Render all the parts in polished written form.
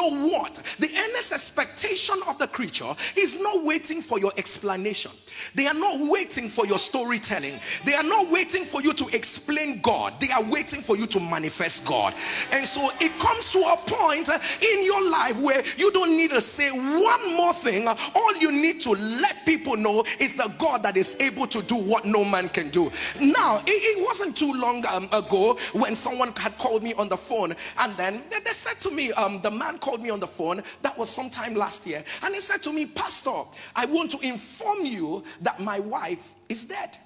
know what? The earnest expectation of the creature is not waiting for your explanation. They are not waiting for your storytelling. They are not waiting for you to explain God. They are waiting for you to manifest God. And so it comes to a point in your life where you don't need to say one more thing. All you need to let people know is the God that is able to do what no man can do. Now, it wasn't too long ago when someone had called me on the phone, and then they said to me, the man called me on the phone, that was sometime last year, and he said to me, Pastor, I want to inform you that my wife is dead.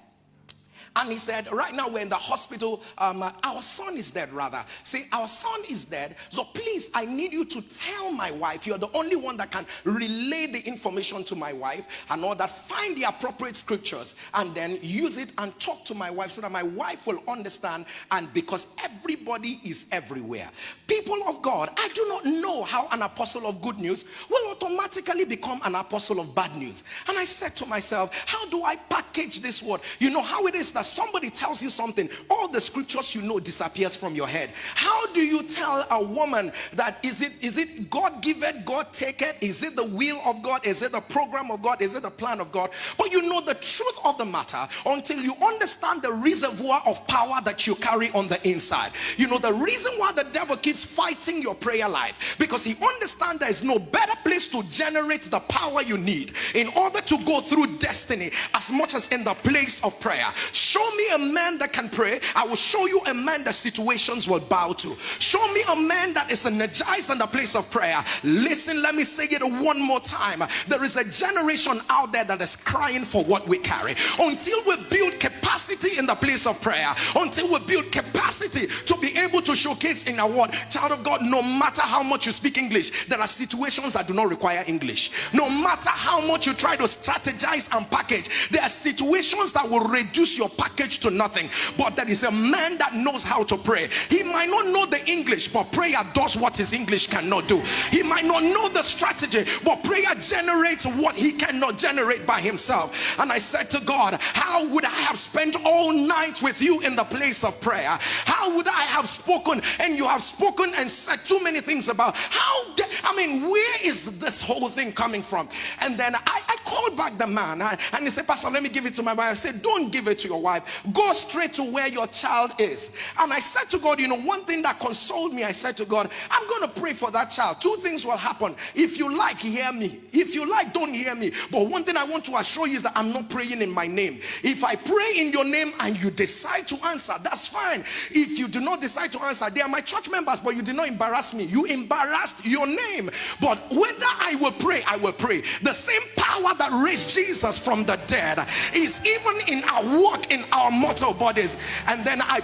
And he said, right now we're in the hospital. Our son is dead, rather. Say, our son is dead. So please, I need you to tell my wife. You're the only one that can relay the information to my wife and all that. Find the appropriate scriptures and then use it and talk to my wife so that my wife will understand. And because everybody is everywhere. People of God, I do not know how an apostle of good news will automatically become an apostle of bad news. And I said to myself, how do I package this word? You know how it is that somebody tells you something, all the scriptures you know disappears from your head. How do you tell a woman that is it God give it, God take it? Is it the will of God? Is it the program of God? Is it the plan of God? But you know the truth of the matter until you understand the reservoir of power that you carry on the inside. You know the reason why the devil keeps fighting your prayer life, because he understands there is no better place to generate the power you need in order to go through destiny as much as in the place of prayer. Show me a man that can pray, I will show you a man that situations will bow to. Show me a man that is energized in the place of prayer. Listen, let me say it one more time. There is a generation out there that is crying for what we carry. Until we build capacity in the place of prayer, until we build capacity to be able to showcase in our word, child of God, no matter how much you speak English, there are situations that do not require English. No matter how much you try to strategize and package, there are situations that will reduce your package to nothing. But there is a man that knows how to pray. He might not know the English, but prayer does what his English cannot do. He might not know the strategy, but prayer generates what he cannot generate by himself. And I said to God, how would I have spent all night with you in the place of prayer? How would I have spoken? And you have spoken and said too many things about where is this whole thing coming from? And then I called back the man and he said, Pastor, let me give it to my wife. I said, don't give it to your wife. Go straight to where your child is. And I said to God, you know, one thing that consoled me, I said to God, I'm going to pray for that child. Two things will happen. If you like, hear me. If you like, don't hear me. But one thing I want to assure you is that I'm not praying in my name. If I pray in your name and you decide to answer, that's fine. If you do not decide to answer, they are my church members, but you did not embarrass me. You embarrassed your name. But whether I will pray, I will pray. The same power that raised Jesus from the dead is even in our walk in our mortal bodies. And then I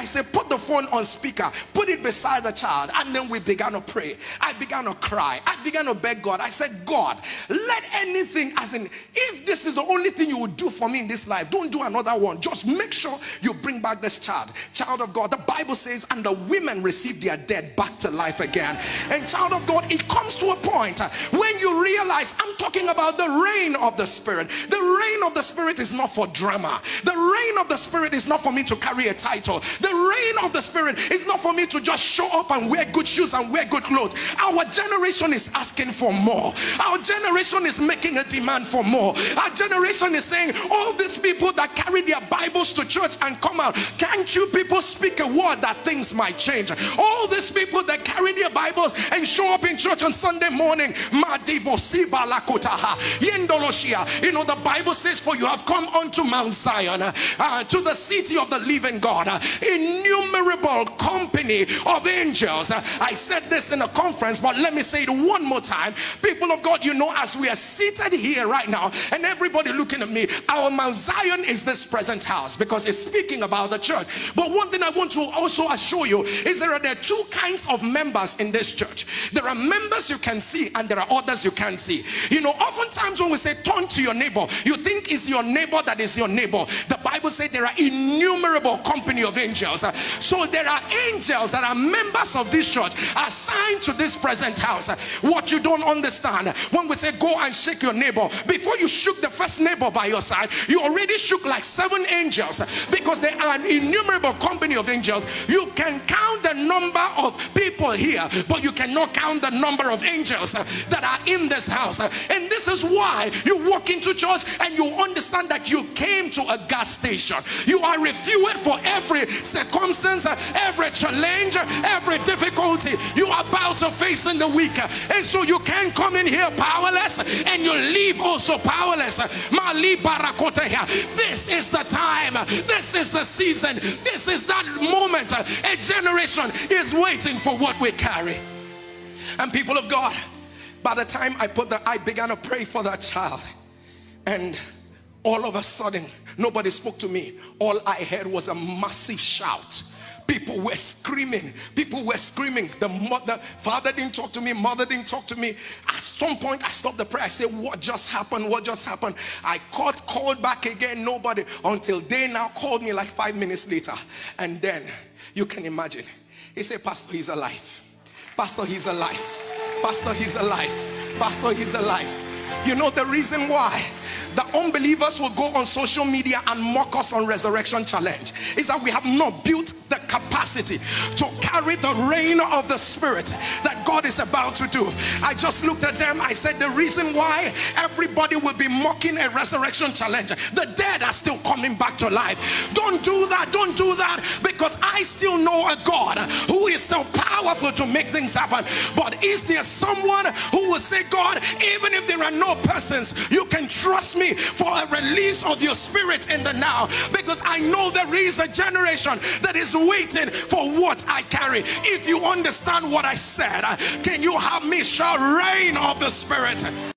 said, put the phone on speaker, put it beside the child, and then we began to pray. I began to cry. I began to beg God. I said, God, let anything, as in, if this is the only thing you would do for me in this life, don't do another one. Just make sure you bring back this child. Child of God, the Bible says, and the women received their dead back to life again. And child of God, it comes to a point when you realize, I'm talking about the reign of the Spirit. The reign of the Spirit is not for drama. The reign of the Spirit is not for me to carry a title. The reign of the Spirit is not for me to just show up and wear good shoes and wear good clothes. Our generation is asking for more. Our generation is making a demand for more. Our generation is saying, all these people that carry their Bibles to church and come out, can't you people speak a word that things might change? All these people that carry their Bibles and show up in church on Sunday morning, you know, the Bible says, for you have come unto Mount Zion, to the city of the living God, innumerable company of angels. I said this in a conference, but let me say it one more time. People of God, you know, as we are seated here right now and everybody looking at me, our Mount Zion is this present house, because it's speaking about the church. But one thing I want to also assure you is there are two kinds of members in this church. There are members you can see and there are others you can't see. You know, oftentimes when we say turn to your neighbor, you think it's your neighbor that is your neighbor. The Bible says there are innumerable company of angels. So there are angels that are members of this church assigned to this present house. What you don't understand, when we say go and shake your neighbor, before you shook the first neighbor by your side, you already shook like 7 angels, because there are an innumerable company of angels. You can count the number of people here, but you cannot count the number number of angels that are in this house. And this is why you walk into church and you understand that you came to a gas station. You are refueled for every circumstance, every challenge, every difficulty you are about to face in the week. And so you can come in here powerless and you leave also powerless. This is the time. This is the season. This is that moment. A generation is waiting for what we carry. And people of God, by the time I began to pray for that child, and all of a sudden nobody spoke to me. All I heard was a massive shout. People were screaming. People were screaming. The father didn't talk to me. Mother didn't talk to me. At some point, I stopped the prayer. I said, what just happened? What just happened? I called back again. Nobody. Until they now called me like 5 minutes later. And then, you can imagine. He said, Pastor, he's alive. Pastor, he's alive. Pastor, he's alive. Pastor, he's alive. You know the reason why the unbelievers will go on social media and mock us on Resurrection Challenge is that we have not built the capacity to carry the reign of the Spirit that God is about to do. I just looked at them. I said the reason why everybody will be mocking a Resurrection Challenge, the dead are still coming back to life. Don't do that. Don't do that, because I still know a God who is so powerful to make things happen. But is there someone who will say, God, even if there are no persons, you can trust me for a release of your Spirit in the now? Because I know there is a generation that is waiting for what I carry. If you understand what I said, can you have me shout reign of the Spirit?